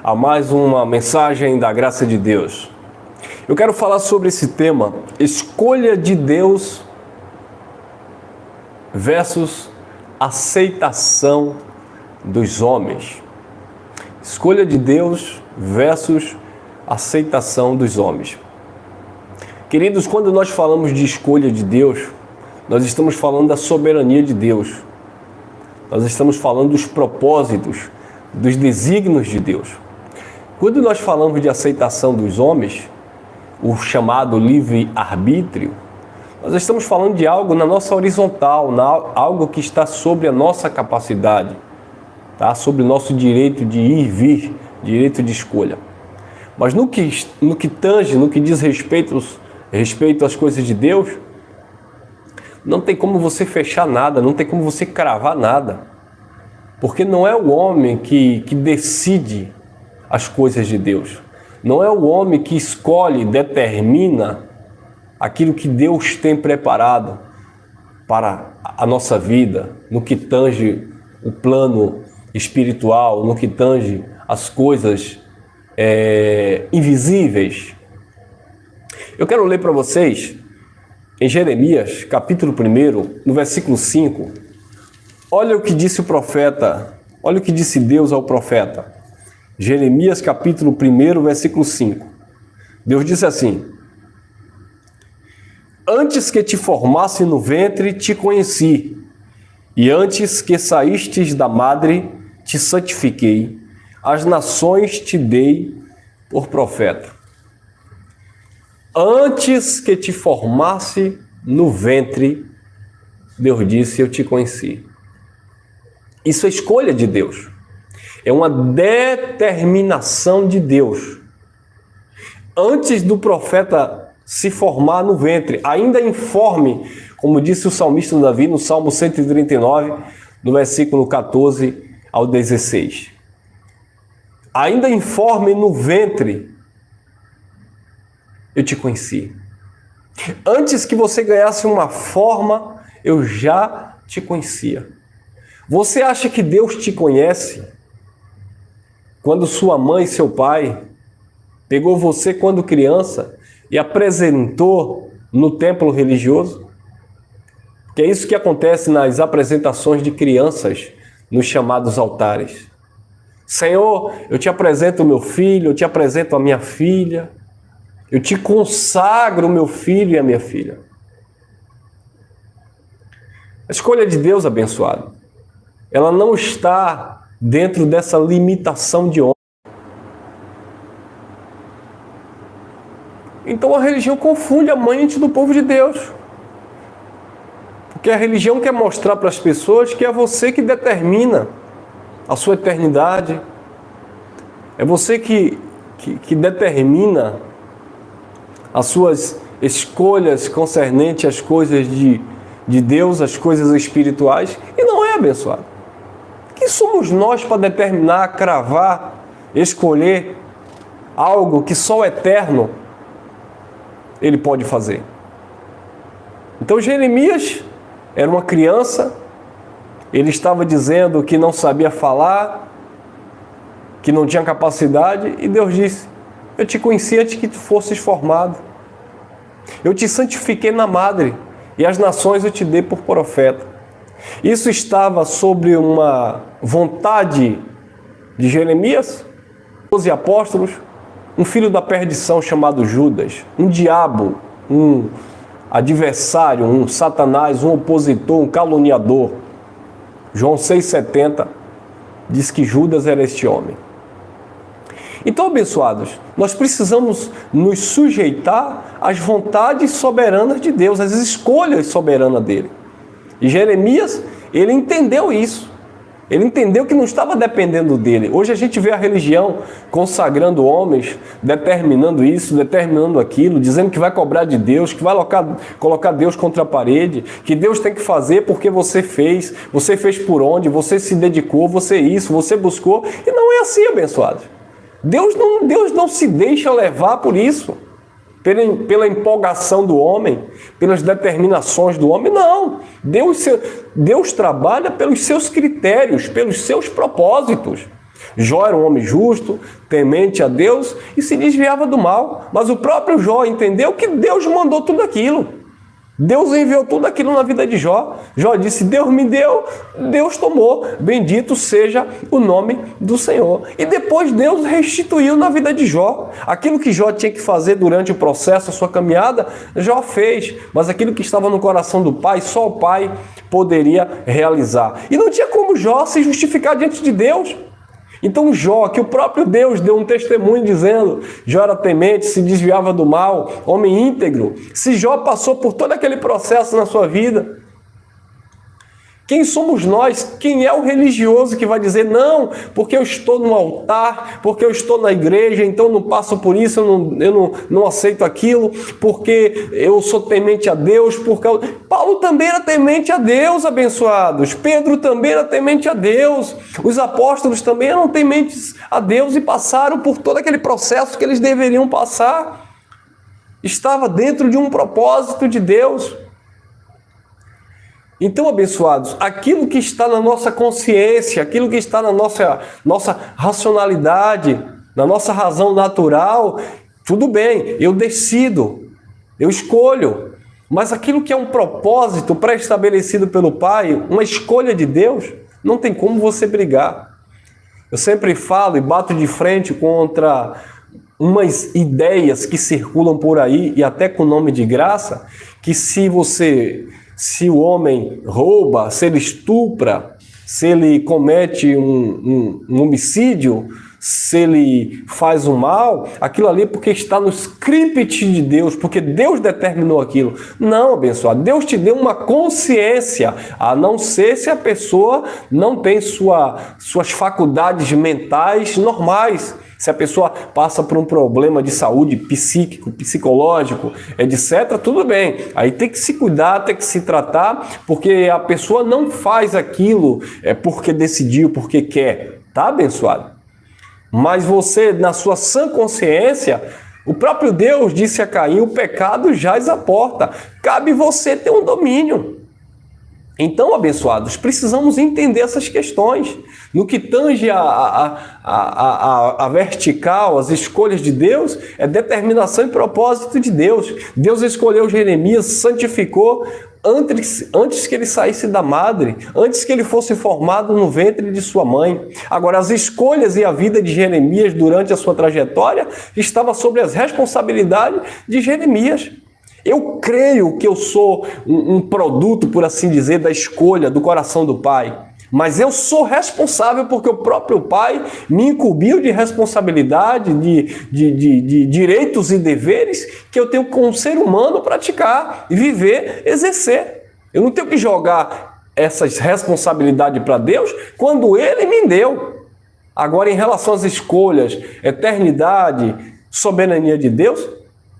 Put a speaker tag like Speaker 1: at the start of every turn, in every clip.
Speaker 1: A mais uma mensagem da graça de Deus. Eu quero falar sobre esse tema, escolha de Deus versus aceitação dos homens. Escolha de Deus versus aceitação dos homens. Queridos, quando nós falamos de escolha de Deus, nós estamos falando da soberania de Deus. Nós estamos falando dos propósitos, dos desígnios de Deus. Quando nós falamos de aceitação dos homens, o chamado livre-arbítrio, nós estamos falando de algo na nossa horizontal, algo que está sobre a nossa capacidade, tá? Sobre o nosso direito de ir e vir, direito de escolha. Mas no que tange, no que diz respeito às coisas de Deus, não tem como você fechar nada, não tem como você cravar nada. Porque não é o homem que decide as coisas de Deus. Não é o homem que escolhe, determina aquilo que Deus tem preparado para a nossa vida, no que tange o plano espiritual, no que tange as coisas invisíveis. Eu quero ler para vocês em Jeremias, capítulo 1, no versículo 5. Olha o que disse o profeta, olha o que disse Deus ao profeta. Jeremias, capítulo 1, versículo 5. Deus disse assim: antes que te formasse no ventre, te conheci, e antes que saístes da madre, te santifiquei. As nações te dei por profeta. Antes que te formasse no ventre, Deus disse, eu te conheci. Isso é escolha de Deus. É uma determinação de Deus. Antes do profeta se formar no ventre, ainda informe, como disse o salmista Davi no Salmo 139, no versículo 14 ao 16. Ainda informe no ventre, eu te conheci. Antes que você ganhasse uma forma, eu já te conhecia. Você acha que Deus te conhece quando sua mãe e seu pai pegou você quando criança e apresentou no templo religioso? Que é isso que acontece nas apresentações de crianças nos chamados altares. Senhor, eu te apresento o meu filho, eu te apresento a minha filha, eu te consagro o meu filho e a minha filha. A escolha de Deus, abençoado, ela não está dentro dessa limitação de homem. Então a religião confunde a mente do povo de Deus. Porque a religião quer mostrar para as pessoas que é você que determina a sua eternidade. É você que determina as suas escolhas concernentes às coisas de Deus, às coisas espirituais. E não é, abençoado. Quem somos nós para determinar, cravar, escolher algo que só o eterno ele pode fazer? Então Jeremias era uma criança, ele estava dizendo que não sabia falar, que não tinha capacidade, e Deus disse, eu te conheci antes que tu fosses formado. Eu te santifiquei na madre, e as nações eu te dei por profeta. Isso estava sobre uma vontade de Jeremias, 12 apóstolos, um filho da perdição chamado Judas, um diabo, um adversário, um satanás, um opositor, um caluniador. João 6,70 diz que Judas era este homem. Então, abençoados, nós precisamos nos sujeitar às vontades soberanas de Deus, às escolhas soberanas dele. E Jeremias, ele entendeu isso. Ele entendeu que não estava dependendo dele. Hoje a gente vê a religião consagrando homens, determinando isso, determinando aquilo, dizendo que vai cobrar de Deus, que vai colocar Deus contra a parede, que Deus tem que fazer porque você fez por onde, você se dedicou, você isso, você buscou. E não é assim, abençoados. Deus não se deixa levar por isso, pela empolgação do homem, pelas determinações do homem. Não, Deus trabalha pelos seus critérios, pelos seus propósitos. Jó era um homem justo, temente a Deus e se desviava do mal. Mas o próprio Jó entendeu que Deus mandou tudo aquilo. Deus enviou tudo aquilo na vida de Jó. Jó disse, Deus me deu, Deus tomou. Bendito seja o nome do Senhor. E depois Deus restituiu na vida de Jó. Aquilo que Jó tinha que fazer durante o processo, a sua caminhada, Jó fez. Mas aquilo que estava no coração do pai, só o pai poderia realizar. E não tinha como Jó se justificar diante de Deus. Então Jó, que o próprio Deus deu um testemunho dizendo, Jó era temente, se desviava do mal, homem íntegro. Se Jó passou por todo aquele processo na sua vida, quem somos nós? Quem é o religioso que vai dizer, não, porque eu estou no altar, porque eu estou na igreja, então não passo por isso, eu não aceito aquilo, porque eu sou temente a Deus. Paulo também era temente a Deus, abençoados. Pedro também era temente a Deus. Os apóstolos também eram tementes a Deus e passaram por todo aquele processo que eles deveriam passar. Estava dentro de um propósito de Deus. Então, abençoados, aquilo que está na nossa consciência, aquilo que está na nossa racionalidade, na nossa razão natural, tudo bem, eu decido, eu escolho. Mas aquilo que é um propósito pré-estabelecido pelo Pai, uma escolha de Deus, não tem como você brigar. Eu sempre falo e bato de frente contra umas ideias que circulam por aí, e até com nome de graça, que se o homem rouba, se ele estupra, se ele comete um homicídio, se ele faz o mal, aquilo ali porque está no script de Deus, porque Deus determinou aquilo. Não, abençoado, Deus te deu uma consciência, a não ser se a pessoa não tem suas faculdades mentais normais. Se a pessoa passa por um problema de saúde psíquico, psicológico, etc., tudo bem. Aí tem que se cuidar, tem que se tratar, porque a pessoa não faz aquilo porque decidiu, porque quer. Tá, abençoado? Mas você, na sua sã consciência, o próprio Deus disse a Caim, o pecado jaz à porta. Cabe você ter um domínio. Então, abençoados, precisamos entender essas questões. No que tange a vertical, as escolhas de Deus, é determinação e propósito de Deus. Deus escolheu Jeremias, santificou antes que ele saísse da madre, antes que ele fosse formado no ventre de sua mãe. Agora, as escolhas e a vida de Jeremias durante a sua trajetória estava sobre as responsabilidades de Jeremias. Eu creio que eu sou um produto, por assim dizer, da escolha do coração do Pai. Mas eu sou responsável porque o próprio Pai me incumbiu de responsabilidade, de direitos e deveres que eu tenho como ser humano praticar, viver, exercer. Eu não tenho que jogar essas responsabilidades para Deus quando Ele me deu. Agora, em relação às escolhas, eternidade, soberania de Deus,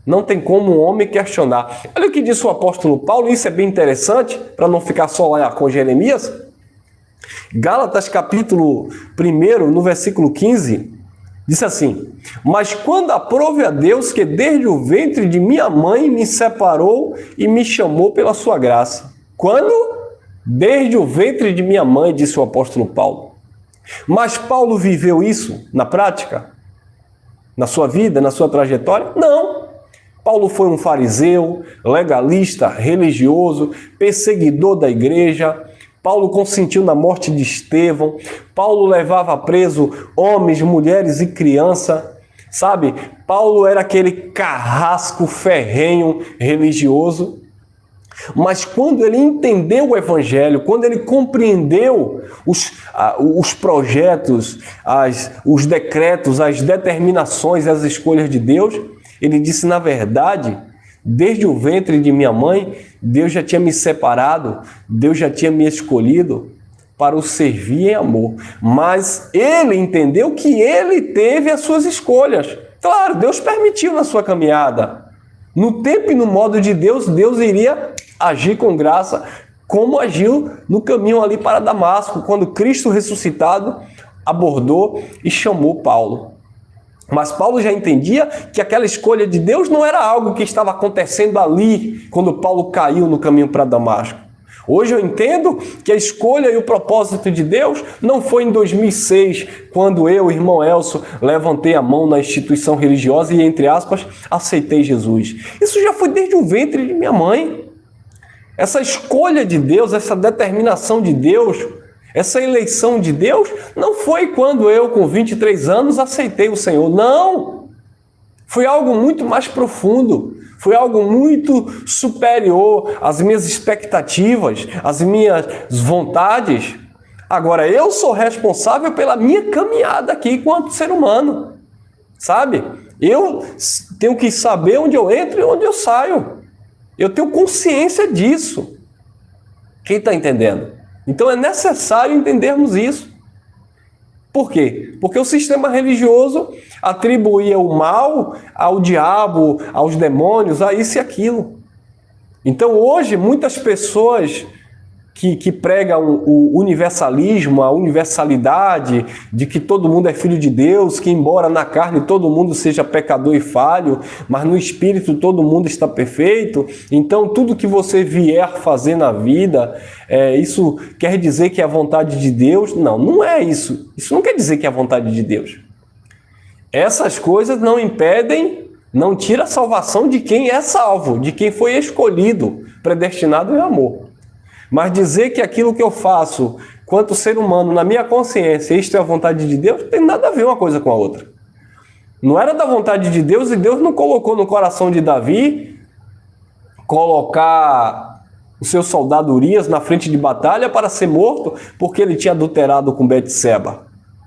Speaker 1: não tem como um homem questionar. Olha o que disse o apóstolo Paulo, isso é bem interessante, para não ficar só lá com Jeremias. Gálatas capítulo 1, no versículo 15, diz assim: mas quando aprove a Deus que desde o ventre de minha mãe me separou e me chamou pela sua graça. Quando? Desde o ventre de minha mãe, disse o apóstolo Paulo. Mas Paulo viveu isso na prática? Na sua vida, na sua trajetória? Não. Paulo foi um fariseu, legalista, religioso, perseguidor da igreja. Paulo consentiu na morte de Estevão. Paulo levava preso homens, mulheres e crianças. Sabe? Paulo era aquele carrasco ferrenho religioso. Mas quando ele entendeu o Evangelho, quando ele compreendeu os projetos, os decretos, as determinações, as escolhas de Deus, ele disse, na verdade, desde o ventre de minha mãe, Deus já tinha me separado, Deus já tinha me escolhido para o servir em amor. Mas ele entendeu que ele teve as suas escolhas. Claro, Deus permitiu na sua caminhada. No tempo e no modo de Deus, Deus iria agir com graça, como agiu no caminho ali para Damasco, quando Cristo ressuscitado abordou e chamou Paulo. Mas Paulo já entendia que aquela escolha de Deus não era algo que estava acontecendo ali, quando Paulo caiu no caminho para Damasco. Hoje eu entendo que a escolha e o propósito de Deus não foi em 2006, quando eu, irmão Elcio, levantei a mão na instituição religiosa e, entre aspas, aceitei Jesus. Isso já foi desde o ventre de minha mãe. Essa escolha de Deus, essa determinação de Deus, essa eleição de Deus, não foi quando eu, com 23 anos, aceitei o Senhor. Não! Foi algo muito mais profundo. Foi algo muito superior às minhas expectativas, às minhas vontades. Agora, eu sou responsável pela minha caminhada aqui enquanto ser humano. Sabe? Eu tenho que saber onde eu entro e onde eu saio. Eu tenho consciência disso. Quem está entendendo? Então é necessário entendermos isso. Por quê? Porque o sistema religioso atribuía o mal ao diabo, aos demônios, a isso e aquilo. Então hoje muitas pessoas que pregam o universalismo, a universalidade de que todo mundo é filho de Deus, que embora na carne todo mundo seja pecador e falho, mas no espírito todo mundo está perfeito, então tudo que você vier fazer na vida, isso quer dizer que é a vontade de Deus? Não, não é isso. Isso não quer dizer que é a vontade de Deus. Essas coisas não impedem, não tira a salvação de quem é salvo, de quem foi escolhido, predestinado em amor. Mas dizer que aquilo que eu faço, quanto ser humano, na minha consciência, isto é a vontade de Deus, não tem nada a ver uma coisa com a outra. Não era da vontade de Deus e Deus não colocou no coração de Davi colocar o seu soldado Urias na frente de batalha para ser morto porque ele tinha adulterado com Betseba.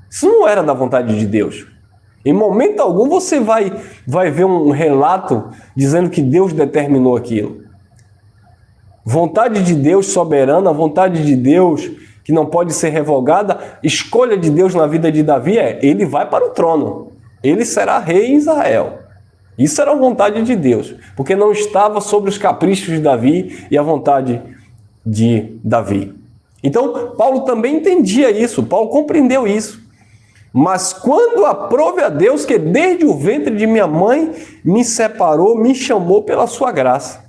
Speaker 1: Isso não era da vontade de Deus. Em momento algum você vai ver um relato dizendo que Deus determinou aquilo. Vontade de Deus soberana, vontade de Deus que não pode ser revogada, escolha de Deus na vida de Davi ele vai para o trono, ele será rei em Israel. Isso era a vontade de Deus, porque não estava sobre os caprichos de Davi e a vontade de Davi. Então, Paulo também entendia isso, Paulo compreendeu isso. Mas quando aprove a Deus que desde o ventre de minha mãe me separou, me chamou pela sua graça.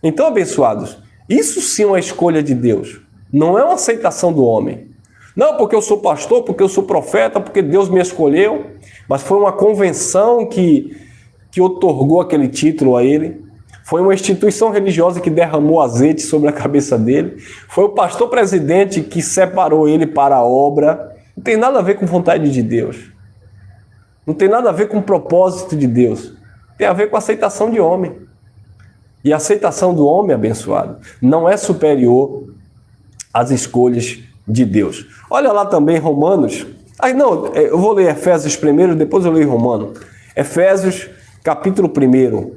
Speaker 1: Então, abençoados, isso sim é uma escolha de Deus. Não é uma aceitação do homem. Não porque eu sou pastor, porque eu sou profeta, porque Deus me escolheu, mas foi uma convenção que otorgou aquele título a ele. Foi uma instituição religiosa que derramou azeite sobre a cabeça dele. Foi o pastor presidente que separou ele para a obra. Não tem nada a ver com vontade de Deus. Não tem nada a ver com o propósito de Deus. Tem a ver com a aceitação de homem. E a aceitação do homem, abençoado, não é superior às escolhas de Deus. Olha lá também Romanos. Eu vou ler Efésios primeiro, depois eu leio Romanos. Efésios, capítulo 1.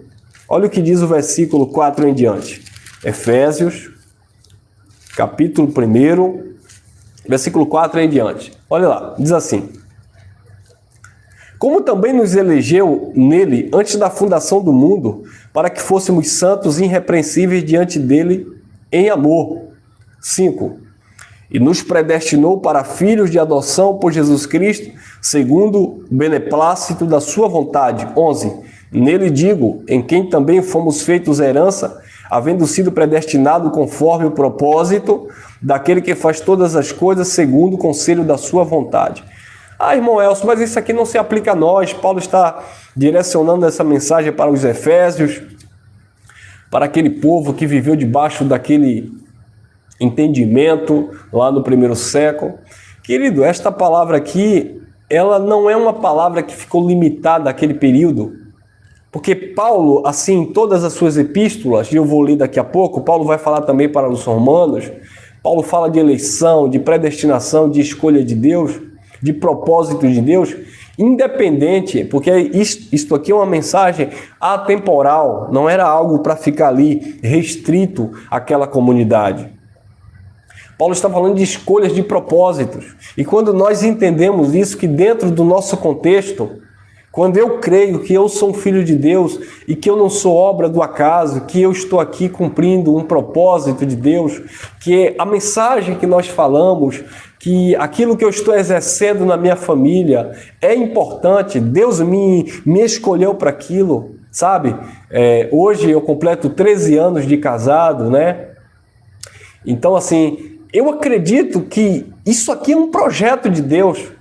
Speaker 1: Olha o que diz o versículo 4 em diante. Efésios, capítulo 1, versículo 4 em diante. Olha lá, diz assim: como também nos elegeu nele antes da fundação do mundo, para que fôssemos santos e irrepreensíveis diante dele em amor. 5. E nos predestinou para filhos de adoção por Jesus Cristo, segundo o beneplácito da sua vontade. 11. Nele digo, em quem também fomos feitos herança, havendo sido predestinado conforme o propósito daquele que faz todas as coisas segundo o conselho da sua vontade. Irmão Elcio, mas isso aqui não se aplica a nós. Paulo está direcionando essa mensagem para os Efésios, para aquele povo que viveu debaixo daquele entendimento lá no primeiro século. Querido, esta palavra aqui, ela não é uma palavra que ficou limitada àquele período, porque Paulo, assim, em todas as suas epístolas, e eu vou ler daqui a pouco, Paulo vai falar também para os romanos, Paulo fala de eleição, de predestinação, de escolha de Deus, de propósito de Deus, independente, porque isto aqui é uma mensagem atemporal, não era algo para ficar ali restrito àquela comunidade. Paulo está falando de escolhas de propósitos, e quando nós entendemos isso, que dentro do nosso contexto, quando eu creio que eu sou um filho de Deus e que eu não sou obra do acaso, que eu estou aqui cumprindo um propósito de Deus, que a mensagem que nós falamos, que aquilo que eu estou exercendo na minha família é importante, Deus me escolheu para aquilo, sabe? Hoje eu completo 13 anos de casado, né? Então, assim, eu acredito que isso aqui é um projeto de Deus.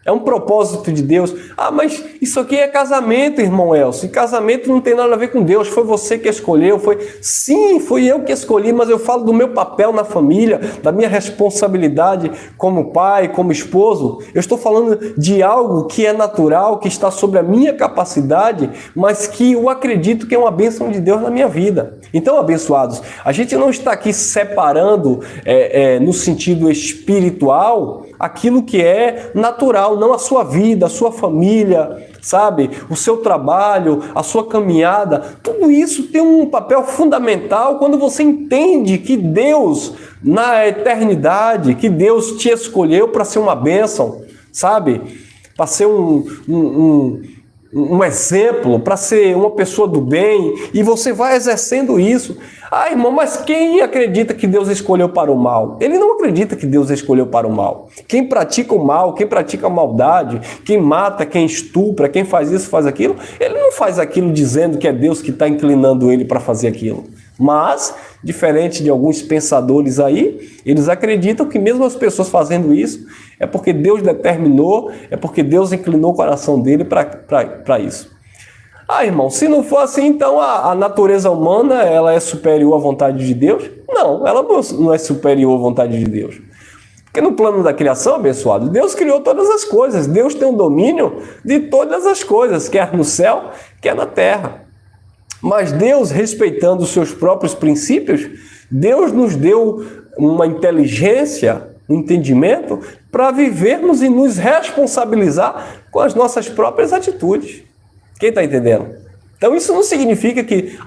Speaker 1: É um propósito de Deus. Ah, mas isso aqui é casamento, irmão Elcio. E casamento não tem nada a ver com Deus. Foi você que escolheu. Sim, fui eu que escolhi, mas eu falo do meu papel na família, da minha responsabilidade como pai, como esposo. Eu estou falando de algo que é natural, que está sobre a minha capacidade, mas que eu acredito que é uma bênção de Deus na minha vida. Então, abençoados, a gente não está aqui separando no sentido espiritual aquilo que é natural, não a sua vida, a sua família, sabe? O seu trabalho, a sua caminhada. Tudo isso tem um papel fundamental quando você entende que Deus, na eternidade, que Deus te escolheu para ser uma bênção, sabe? Para ser um exemplo, para ser uma pessoa do bem, e você vai exercendo isso. Ah, irmão, mas quem acredita que Deus escolheu para o mal? Ele não acredita que Deus escolheu para o mal. Quem pratica o mal, quem pratica a maldade, quem mata, quem estupra, quem faz isso, faz aquilo, ele não faz aquilo dizendo que é Deus que está inclinando ele para fazer aquilo. Mas, diferente de alguns pensadores aí, eles acreditam que mesmo as pessoas fazendo isso, é porque Deus determinou, é porque Deus inclinou o coração dele para isso. Ah, irmão, se não for assim, então a natureza humana ela é superior à vontade de Deus? Não, ela não é superior à vontade de Deus. Porque no plano da criação, abençoado, Deus criou todas as coisas. Deus tem um domínio de todas as coisas, quer no céu, quer na terra. Mas Deus, respeitando os seus próprios princípios, Deus nos deu uma inteligência, um entendimento, para vivermos e nos responsabilizar com as nossas próprias atitudes. Quem está entendendo? Então isso não significa que,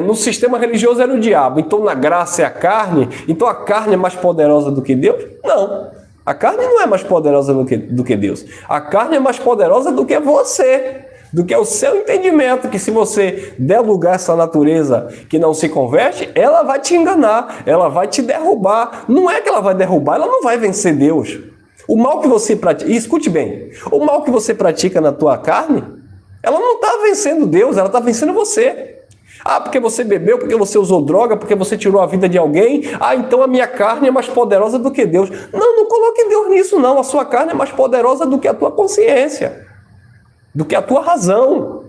Speaker 1: no sistema religioso era o diabo, então na graça é a carne, então a carne é mais poderosa do que Deus? Não, a carne não é mais poderosa do que Deus. A carne é mais poderosa do que você, do que o seu entendimento, que se você der lugar a essa natureza que não se converte, ela vai te enganar, ela vai te derrubar. Não é que ela vai derrubar, ela não vai vencer Deus. O mal que você pratica, e escute bem, o mal que você pratica na tua carne, ela não está vencendo Deus, ela está vencendo você. Ah, porque você bebeu, porque você usou droga, porque você tirou a vida de alguém. Ah, então a minha carne é mais poderosa do que Deus. Não coloque Deus nisso não. A sua carne é mais poderosa do que a tua consciência, do que a tua razão.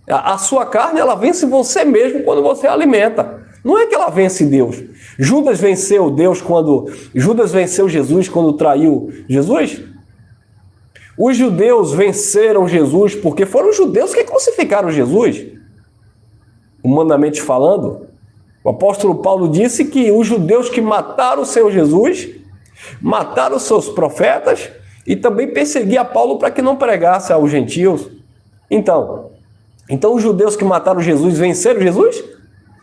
Speaker 1: A sua carne, ela vence você mesmo quando você a alimenta. Não é que ela vence Deus. Judas venceu Jesus quando traiu Jesus? Os judeus venceram Jesus porque foram os judeus que crucificaram Jesus. Humanamente falando, o apóstolo Paulo disse que os judeus que mataram o Senhor Jesus, mataram os seus profetas e também perseguiam Paulo para que não pregasse aos gentios. Então os judeus que mataram Jesus venceram Jesus?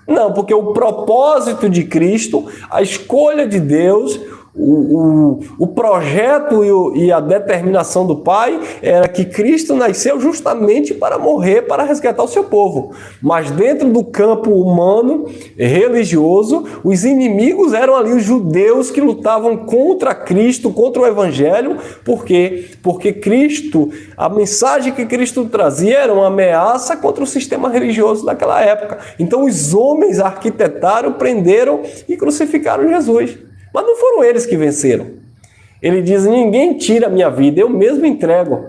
Speaker 1: Não, porque o propósito de Cristo, a escolha de Deus, o projeto e a determinação do Pai era que Cristo nasceu justamente para morrer, para resgatar o seu povo. Mas dentro do campo humano, religioso, os inimigos eram ali os judeus que lutavam contra Cristo, contra o Evangelho. Por quê? Porque Cristo, a mensagem que Cristo trazia era uma ameaça contra o sistema religioso daquela época. Então os homens arquitetaram, prenderam e crucificaram Jesus. Mas não foram eles que venceram. Ele diz, ninguém tira a minha vida, eu mesmo entrego.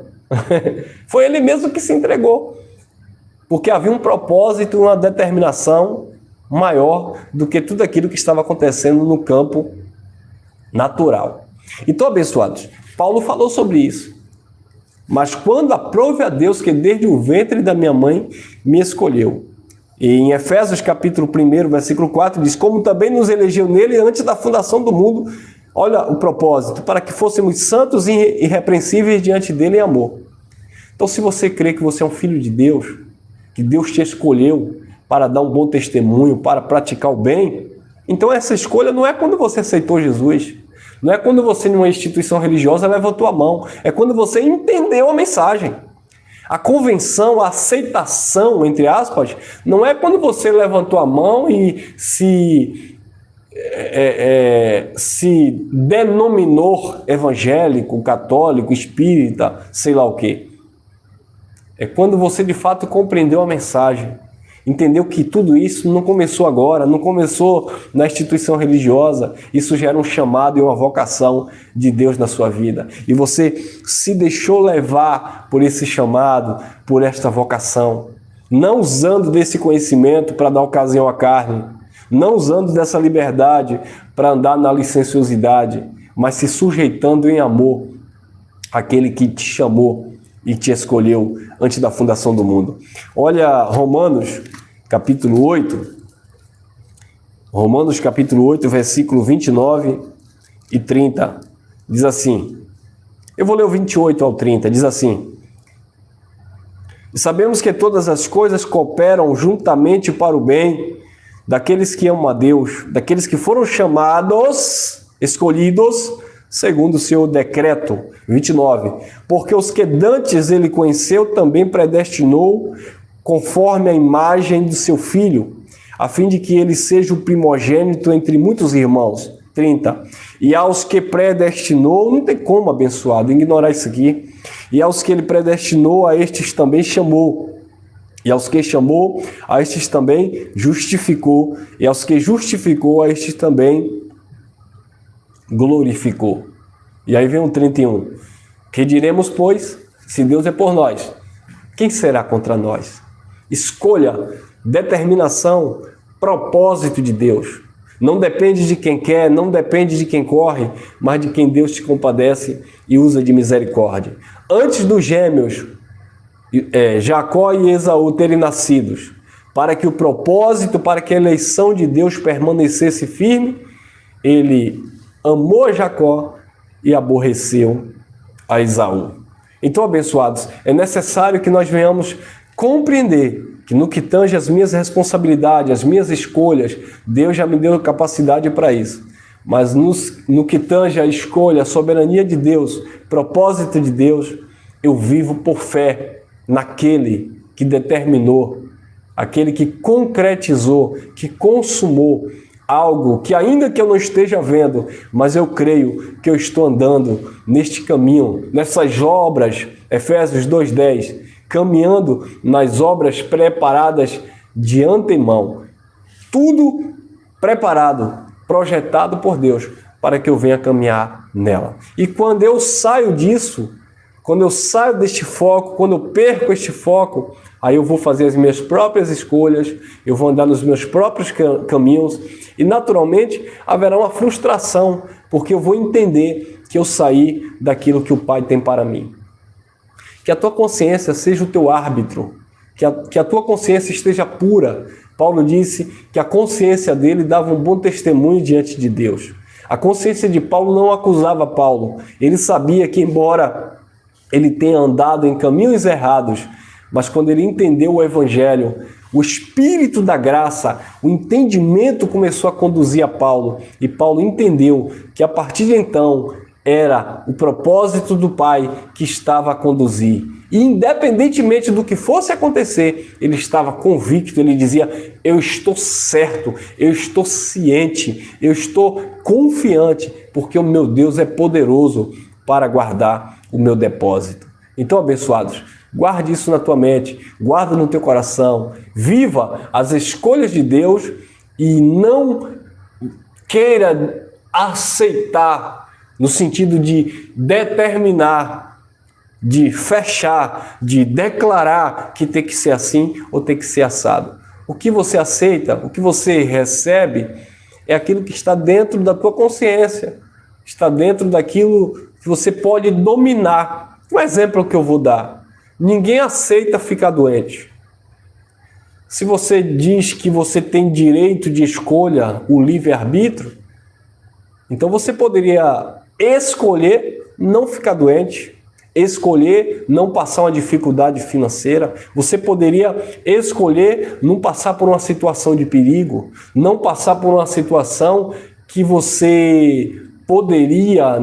Speaker 1: Foi ele mesmo que se entregou. Porque havia um propósito, uma determinação maior do que tudo aquilo que estava acontecendo no campo natural. Então, abençoados, Paulo falou sobre isso. Mas quando aprove a Deus que desde o ventre da minha mãe me escolheu. E em Efésios capítulo 1, versículo 4, diz, como também nos elegeu nele antes da fundação do mundo, olha o propósito, para que fôssemos santos e irrepreensíveis diante dele em amor. Então, se você crê que você é um filho de Deus, que Deus te escolheu para dar um bom testemunho, para praticar o bem, então essa escolha não é quando você aceitou Jesus, não é quando você, numa instituição religiosa, levantou a mão, é quando você entendeu a mensagem. A convenção, a aceitação, entre aspas, não é quando você levantou a mão e se denominou evangélico, católico, espírita, sei lá o quê. É quando você de fato compreendeu a mensagem Entendeu que tudo isso não começou agora, não começou na instituição religiosa. Isso já era um chamado e uma vocação de Deus na sua vida. E você se deixou levar por esse chamado, por esta vocação. Não usando desse conhecimento para dar ocasião à carne. Não usando dessa liberdade para andar na licenciosidade, mas se sujeitando em amor àquele que te chamou e te escolheu antes da fundação do mundo. Olha Romanos, capítulo 8. Romanos, capítulo 8, versículo 29 e 30. Diz assim. Eu vou ler o 28 ao 30. Diz assim. E sabemos que todas as coisas cooperam juntamente para o bem daqueles que amam a Deus, daqueles que foram chamados, escolhidos, segundo o seu decreto. 29. Porque os que dantes ele conheceu, também predestinou conforme a imagem de seu Filho, a fim de que ele seja o primogênito entre muitos irmãos. 30. E aos que predestinou, não tem como, abençoado, ignorar isso aqui. E aos que ele predestinou, a estes também chamou. E aos que chamou, a estes também justificou. E aos que justificou, a estes também glorificou. E aí vem o 31. Que diremos, pois, se Deus é por nós, quem será contra nós? Escolha, determinação, propósito de Deus. Não depende de quem quer, não depende de quem corre, mas de quem Deus te compadece e usa de misericórdia. Antes dos gêmeos, Jacó e Esaú terem nascidos, para que o propósito, para que a eleição de Deus permanecesse firme, ele amou Jacó e aborreceu a Esaú. Então, abençoados, é necessário que nós venhamos compreender que no que tange as minhas responsabilidades, as minhas escolhas, Deus já me deu capacidade para isso. Mas no que tange a escolha, a soberania de Deus, propósito de Deus, eu vivo por fé naquele que determinou, aquele que concretizou, que consumou algo que ainda que eu não esteja vendo, mas eu creio que eu estou andando neste caminho, nessas obras, Efésios 2:10, caminhando nas obras preparadas de antemão. Tudo preparado, projetado por Deus, para que eu venha caminhar nela. E quando eu saio disso, quando eu saio deste foco, quando eu perco este foco, aí eu vou fazer as minhas próprias escolhas, eu vou andar nos meus próprios caminhos e naturalmente haverá uma frustração, porque eu vou entender que eu saí daquilo que o Pai tem para mim. Que a tua consciência seja o teu árbitro, que a tua consciência esteja pura. Paulo disse que a consciência dele dava um bom testemunho diante de Deus. A consciência de Paulo não acusava Paulo. Ele sabia que, embora ele tenha andado em caminhos errados, mas quando ele entendeu o Evangelho, o Espírito da graça, o entendimento começou a conduzir a Paulo. E Paulo entendeu que a partir de então era o propósito do Pai que estava a conduzir. E independentemente do que fosse acontecer, ele estava convicto, ele dizia, eu estou certo, eu estou ciente, eu estou confiante, porque o meu Deus é poderoso para guardar o meu depósito. Então, abençoados, guarde isso na tua mente, guarda no teu coração, viva as escolhas de Deus e não queira aceitar no sentido de determinar, de fechar, de declarar que tem que ser assim ou tem que ser assado. O que você aceita, o que você recebe é aquilo que está dentro da tua consciência, está dentro daquilo que você pode dominar. Um exemplo que eu vou dar. Ninguém aceita ficar doente. Se você diz que você tem direito de escolha, o livre-arbítrio, então você poderia escolher não ficar doente, escolher não passar uma dificuldade financeira, você poderia escolher não passar por uma situação de perigo, não passar por uma situação que você poderia,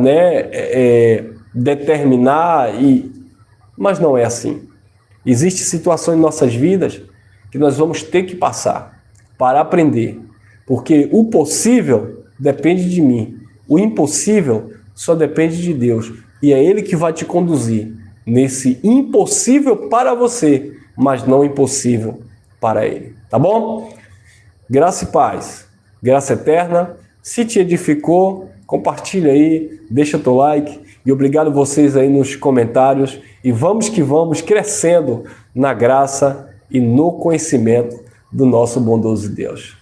Speaker 1: determinar, mas não é assim. Existem situações em nossas vidas que nós vamos ter que passar para aprender, porque o possível depende de mim, o impossível só depende de Deus, e é Ele que vai te conduzir nesse impossível para você, mas não impossível para Ele. Tá bom? Graça e paz. Graça eterna. Se te edificou, compartilha aí, deixa teu like e obrigado vocês aí nos comentários e vamos que vamos crescendo na graça e no conhecimento do nosso bondoso Deus.